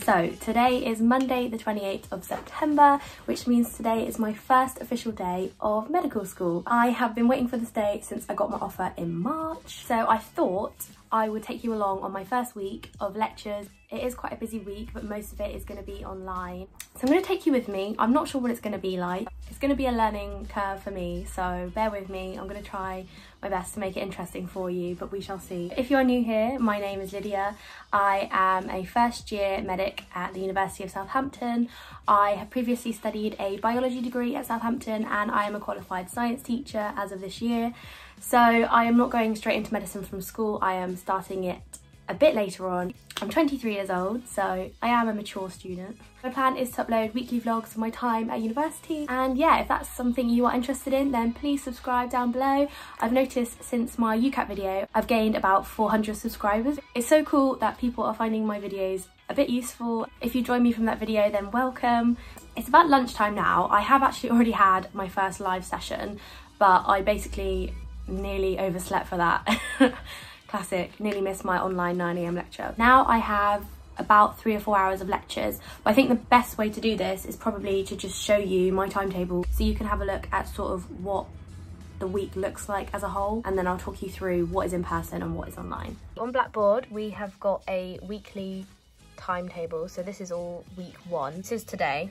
So today is Monday the 28th of September, which means today is my first official day of medical school. I have been waiting for this day since I got my offer in March, so I thought I would take you along on my first week of lectures. It is quite a busy week, but most of it is going to be online. So I'm going to take you with me. I'm not sure what it's going to be like. It's going to be a learning curve for me, so bear with me. I'm going to try my best to make it interesting for you, but we shall see. If you are new here, my name is Lydia. I am a first year medic at the University of Southampton. I have previously studied a biology degree at Southampton, and I am a qualified science teacher as of this year. So I am not going straight into medicine from school. I am starting it a bit later on. I'm 23 years old, so I am a mature student. My plan is to upload weekly vlogs of my time at university, and yeah, if that's something you are interested in, then please subscribe down below. I've noticed since my UCAT video, I've gained about 400 subscribers. It's so cool that people are finding my videos a bit useful. If you join me from that video, then welcome. It's about lunchtime now. I have actually already had my first live session, but I basically nearly overslept for that. Classic, nearly missed my online 9 AM lecture. Now I have about 3 or 4 hours of lectures, but I think the best way to do this is probably to just show you my timetable so you can have a look at sort of what the week looks like as a whole, and then I'll talk you through what is in person and what is online. On Blackboard we have got a weekly timetable, so this is all week 1. This is today,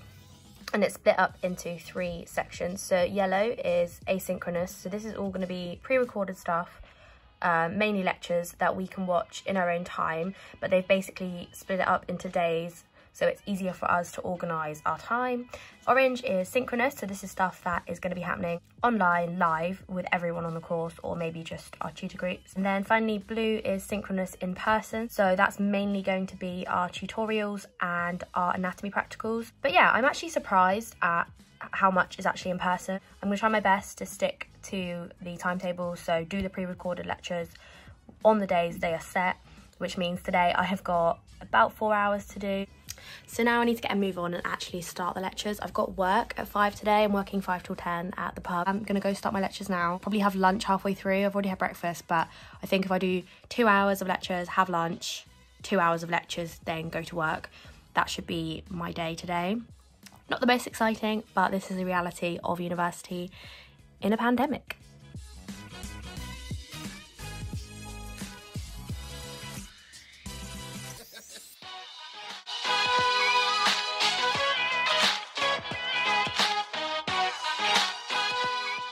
and it's split up into 3 sections. So yellow is asynchronous, so this is all going to be pre-recorded stuff, mainly lectures that we can watch in our own time, but they've basically split it up into days so it's easier for us to organise our time. Orange is synchronous, so this is stuff that is going to be happening online, live, with everyone on the course, or maybe just our tutor groups. And then finally blue is synchronous in person, so that's mainly going to be our tutorials and our anatomy practicals. But yeah, I'm actually surprised at how much is actually in person. I'm going to try my best to stick to the timetable, so do the pre-recorded lectures on the days they are set, which means today I have got about 4 hours to do. So now I need to get a move on and actually start the lectures. I've got work at 5 today. I'm working 5 till 10 at the pub. I'm going to go start my lectures now. Probably have lunch halfway through. I've already had breakfast, but I think if I do 2 hours of lectures, have lunch, 2 hours of lectures, then go to work, that should be my day today. Not the most exciting, but this is the reality of university in a pandemic.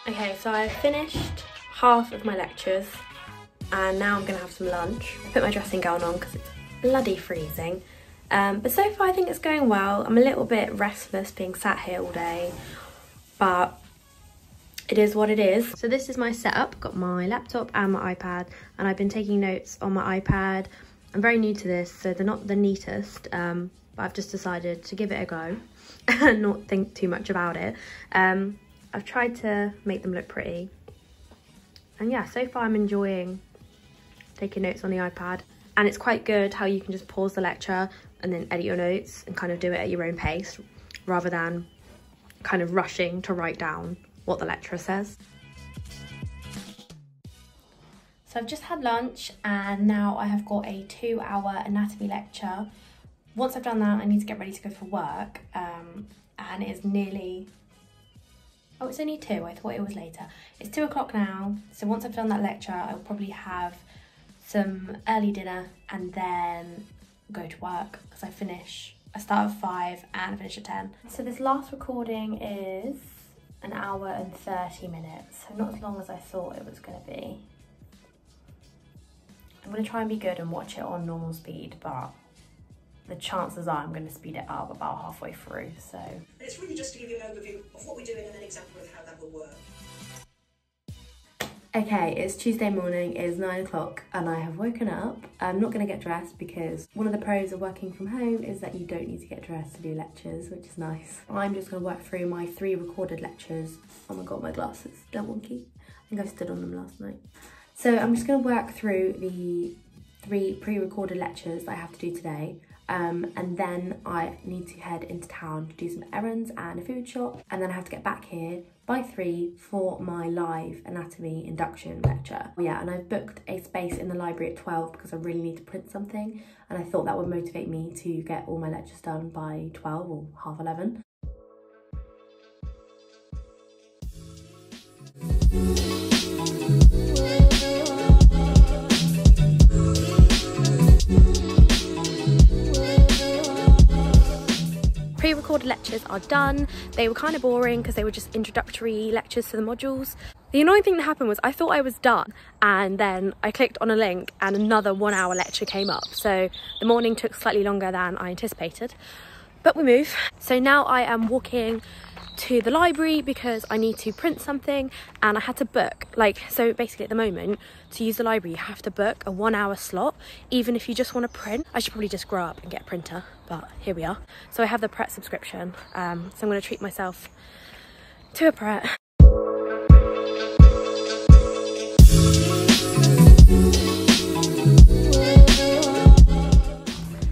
Okay, so I've finished half of my lectures and now I'm gonna have some lunch. I put my dressing gown on because it's bloody freezing. But so far I think it's going well. I'm a little bit restless being sat here all day, but it is what it is. So this is my setup. Got my laptop and my iPad, and I've been taking notes on my iPad. I'm very new to this, so they're not the neatest, but I've just decided to give it a go and not think too much about it. I've tried to make them look pretty, and yeah, so far I'm enjoying taking notes on the iPad. And it's quite good how you can just pause the lecture and then edit your notes and kind of do it at your own pace, rather than kind of rushing to write down what the lecturer says. So I've just had lunch and now I have got a 2-hour anatomy lecture. Once I've done that, I need to get ready to go for work, and it is nearly, oh, it's only 2, I thought it was later. It's 2 o'clock now, so once I've done that lecture, I'll probably have some early dinner and then go to work, because I start at 5 and I finish at 10. So this last recording is 1 hour and 30 minutes, so not as long as I thought it was going to be. I'm going to try and be good and watch it on normal speed, but the chances are I'm going to speed it up about halfway through, so. And it's really just to give you an overview of what we're doing and an example of how that will work. Okay, it's Tuesday morning, it is 9 o'clock and I have woken up. I'm not going to get dressed because one of the pros of working from home is that you don't need to get dressed to do lectures, which is nice. I'm just going to work through my 3 recorded lectures. Oh my god, my glasses, they're wonky. I think I stood on them last night. So I'm just going to work through the 3 pre-recorded lectures that I have to do today. and then I need to head into town to do some errands and a food shop, and then I have to get back here by 3 for my live anatomy induction lecture. Yeah, and I've booked a space in the library at 12 because I really need to print something, and I thought that would motivate me to get all my lectures done by 12 or half 11. Pre-recorded lectures are done. They were kind of boring because they were just introductory lectures to the modules. The annoying thing that happened was I thought I was done, and then I clicked on a link and another 1 hour lecture came up. So the morning took slightly longer than I anticipated, but we move. So now I am walking to the library because I need to print something, and I had to book, so basically at the moment to use the library you have to book a 1 hour slot even if you just want to print. I should probably just grow up and get a printer, but here we are. So I have the Pret subscription, so I'm going to treat myself to a Pret.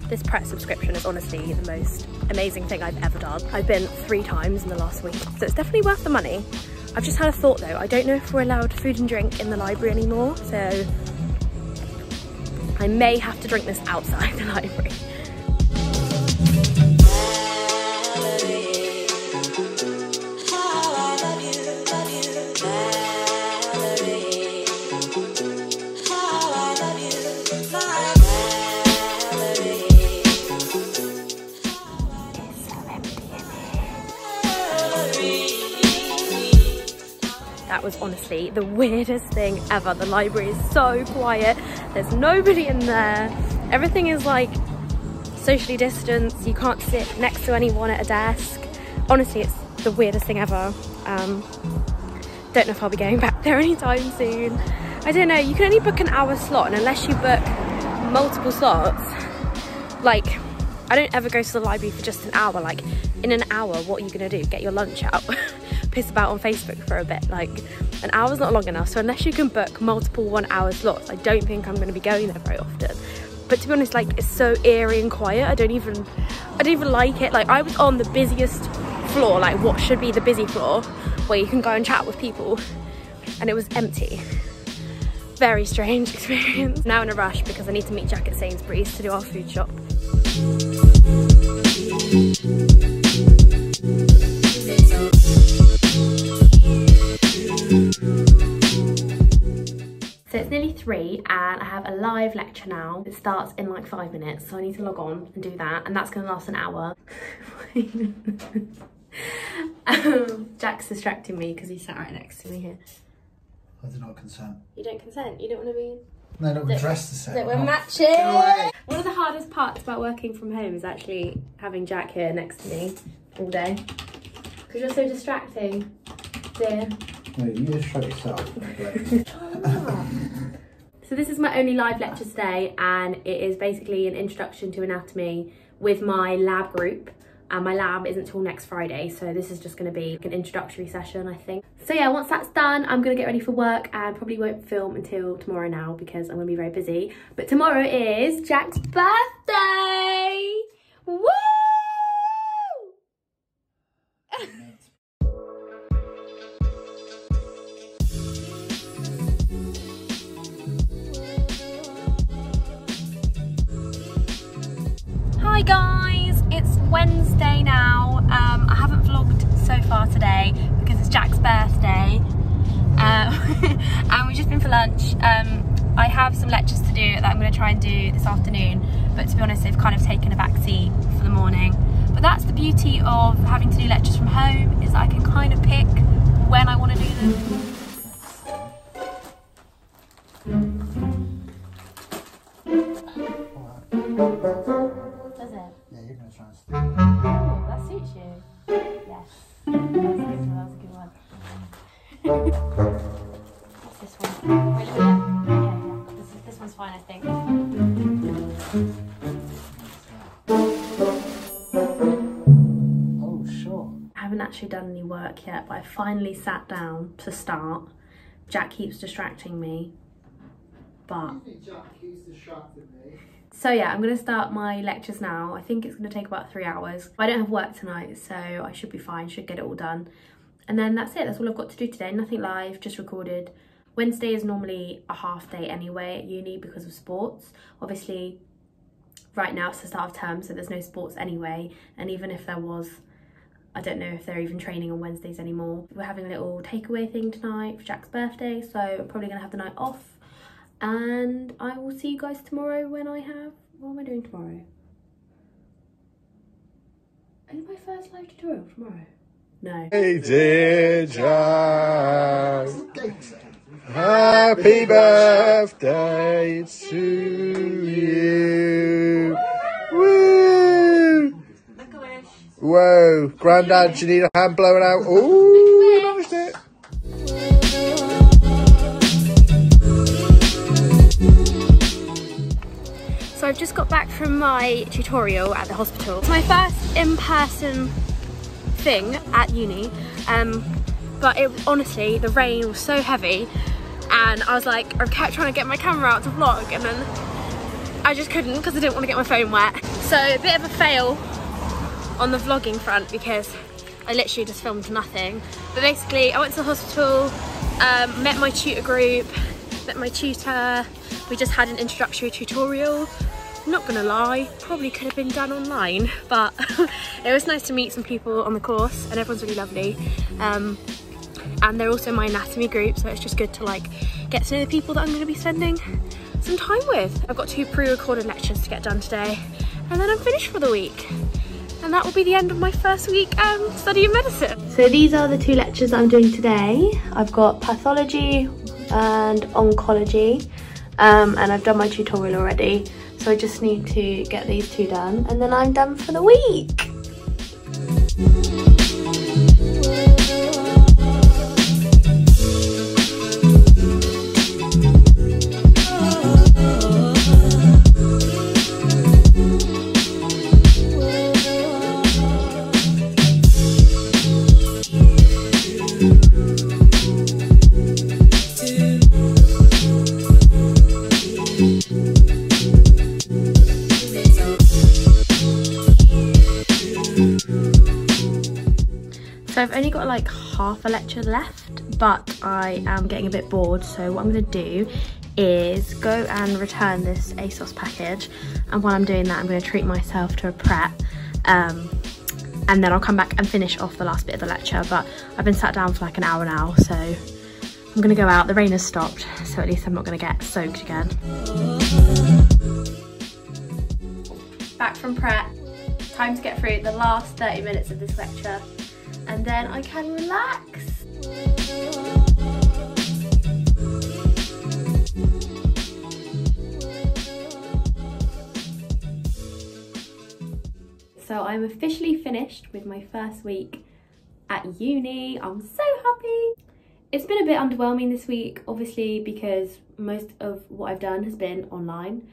This Pret subscription is honestly the most amazing thing I've ever done. I've been 3 times in the last week, so it's definitely worth the money. I've just had a thought though, I don't know if we're allowed food and drink in the library anymore, so I may have to drink this outside the library. That was honestly the weirdest thing ever. The library is so quiet. There's nobody in there. Everything is like socially distanced. You can't sit next to anyone at a desk. Honestly, it's the weirdest thing ever. Don't know if I'll be going back there anytime soon. I don't know, you can only book an hour slot, and unless you book multiple slots, I don't ever go to the library for just an hour. In an hour, what are you gonna do? Get your lunch out? Piss about on Facebook for a bit. An hour's not long enough, so unless you can book multiple 1 hour slots, I don't think I'm going to be going there very often. But to be honest, it's so eerie and quiet. I don't even like it. I was on the busiest floor, what should be the busy floor where you can go and chat with people, and it was empty. Very strange experience. Now in a rush because I need to meet Jack at Sainsbury's to do our food shop. So it's nearly 3 and I have a live lecture now. It starts in 5 minutes, so I need to log on and do that, and that's going to last an hour. Jack's distracting me because he sat right next to me here. I do not consent. You don't consent? You don't want to be... No, not be dressed the same. That we're matching! One of the hardest parts about working from home is actually having Jack here next to me all day. Because you're so distracting, dear. No, you just shut yourself. So this is my only live lecture today, and it is basically an introduction to anatomy with my lab group. And my lab isn't till next Friday, so this is just going to be an introductory session, I think. So yeah, once that's done, I'm going to get ready for work and probably won't film until tomorrow now because I'm going to be very busy. But tomorrow is Jack's birthday! Woo! Hi guys, it's Wednesday now. I haven't vlogged so far today because it's Jack's birthday, and we've just been for lunch. I have some lectures to do that I'm going to try and do this afternoon, but to be honest they've kind of taken a back seat for the morning. But that's the beauty of having to do lectures from home, is that I can kind of pick when I want to do them. Does it? Yeah, you're going to try and... Oh, that suits you. Yes. That was a good one. What's this one? Wait, yeah. This one's fine, I think. Oh, sure. I haven't actually done any work yet, but I finally sat down to start. Jack keeps distracting me, but... Jack keeps distracting me. So yeah, I'm going to start my lectures now. I think it's going to take about 3 hours. I don't have work tonight, so I should be fine, should get it all done. And then that's it, that's all I've got to do today. Nothing live, just recorded. Wednesday is normally a half day anyway at uni because of sports. Obviously, right now it's the start of term, so there's no sports anyway. And even if there was, I don't know if they're even training on Wednesdays anymore. We're having a little takeaway thing tonight for Jack's birthday, so I'm probably going to have the night off. And I will see you guys tomorrow when I have... What am I doing tomorrow? Is my first live tutorial tomorrow? No. Hey dear Jack, happy birthday to you. Woo! Whoa, Grandad, do you need a hand blowing out? Ooh, you managed it. So I've just got back from my tutorial at the hospital. It's my first in-person thing at uni, but it honestly, the rain was so heavy and I was like, I kept trying to get my camera out to vlog and then I just couldn't because I didn't want to get my phone wet. So a bit of a fail on the vlogging front because I literally just filmed nothing. But basically I went to the hospital, met my tutor group, met my tutor. We just had an introductory tutorial. Not gonna lie, probably could have been done online, but it was nice to meet some people on the course and everyone's really lovely. And they're also my anatomy group, so it's just good to like get to know the people that I'm gonna be spending some time with. I've got 2 pre-recorded lectures to get done today and then I'm finished for the week. And that will be the end of my first week studying medicine. So these are the 2 lectures I'm doing today. I've got pathology and oncology, and I've done my tutorial already. So I just need to get these 2 done and then I'm done for the week. So I've only got like half a lecture left, but I am getting a bit bored. So what I'm gonna do is go and return this ASOS package. And while I'm doing that, I'm gonna treat myself to a prep. And then I'll come back and finish off the last bit of the lecture. But I've been sat down for like an hour now, so I'm gonna go out. The rain has stopped, so at least I'm not gonna get soaked again. Back from prep, time to get through the last 30 minutes of this lecture. And then I can relax. So I'm officially finished with my first week at uni. I'm so happy. It's been a bit underwhelming this week, obviously, because most of what I've done has been online.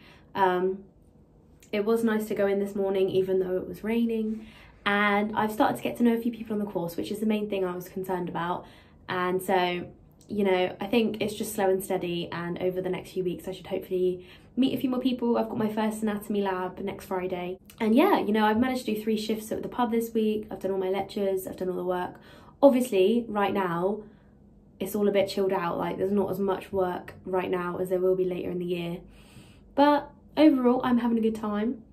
It was nice to go in this morning, even though it was raining. And I've started to get to know a few people on the course, which is the main thing I was concerned about. And so, you know, I think it's just slow and steady, and over the next few weeks I should hopefully meet a few more people. I've got my first anatomy lab next Friday. And yeah, you know, I've managed to do 3 shifts at the pub this week. I've done all my lectures, I've done all the work. Obviously, right now, it's all a bit chilled out. Like, there's not as much work right now as there will be later in the year. But overall, I'm having a good time.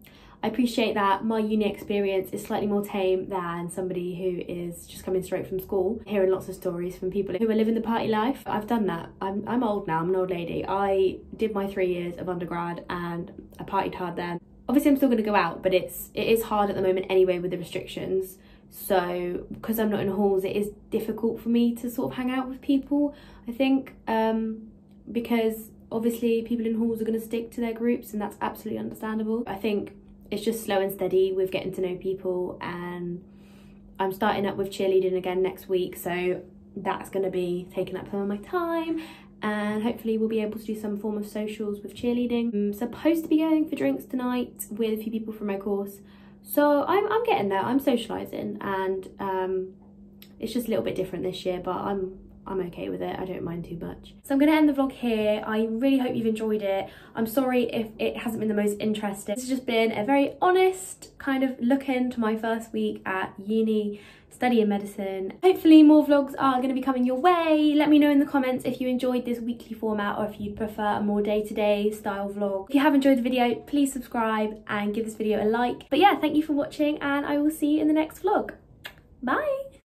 I appreciate that my uni experience is slightly more tame than somebody who is just coming straight from school. Hearing lots of stories from people who are living the party life. I've done that. I'm old now, I'm an old lady. I did my 3 years of undergrad and I partied hard then. Obviously I'm still going to go out, but it is hard at the moment anyway with the restrictions. So because I'm not in halls, it is difficult for me to sort of hang out with people, I think, because obviously people in halls are going to stick to their groups, and that's absolutely understandable. I think it's just slow and steady with getting to know people, and I'm starting up with cheerleading again next week, so that's going to be taking up some of my time, and hopefully we'll be able to do some form of socials with cheerleading. I'm supposed to be going for drinks tonight with a few people from my course, so I'm getting there. I'm socialising, and it's just a little bit different this year, but I'm I'm okay with it. I don't mind too much. So I'm gonna end the vlog here. I really hope you've enjoyed it. I'm sorry if it hasn't been the most interesting. This has just been a very honest kind of look into my first week at uni, studying medicine. Hopefully more vlogs are going to be coming your way. Let me know in the comments if you enjoyed this weekly format or if you'd prefer a more day-to-day style vlog. If you have enjoyed the video, please subscribe and give this video a like. But yeah, thank you for watching and I will see you in the next vlog. Bye!